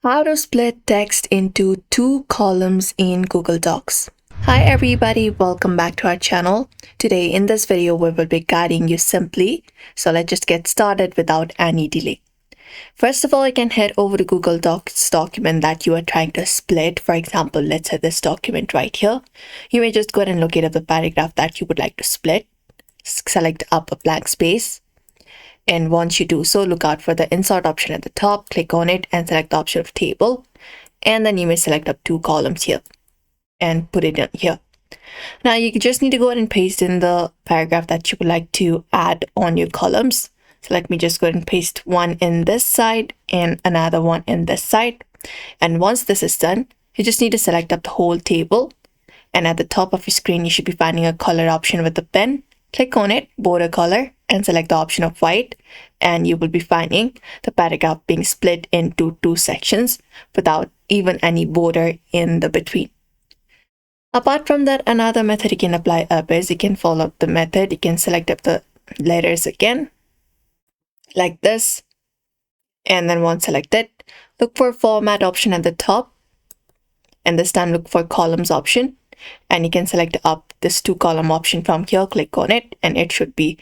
How to split text into two columns in Google Docs. Hi everybody, welcome back to our channel. Today in this video we will be guiding you simply. So let's just get started without any delay. First of all, you can head over to Google Docs document that you are trying to split. For example, let's say this document right here. You may just go ahead and locate up the paragraph that you would like to split. Select up a blank space. And once you do so, look out for the insert option at the top, click on it and select the option of table. And then you may select up two columns here and put it in here. Now you just need to go ahead and paste in the paragraph that you would like to add on your columns. So let me just go ahead and paste one in this side and another one in this side. And once this is done, you just need to select up the whole table. And at the top of your screen, you should be finding a color option with a pen. Click on it, border color, and select the option of white, and you will be finding the paragraph being split into two sections without even any border in the between. Apart from that, another method you can apply up is you can follow up the method. You can select up the letters again, like this, and then once selected, look for format option at the top, and this time look for columns option. And you can select up this two column option from here, click on it, and it should be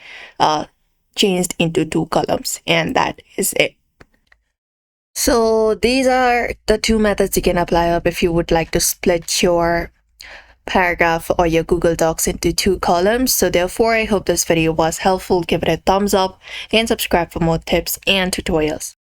changed into two columns, and that is it. So these are the two methods you can apply up if you would like to split your paragraph or your Google Docs into two columns. So therefore, I hope this video was helpful. Give it a thumbs up and subscribe for more tips and tutorials.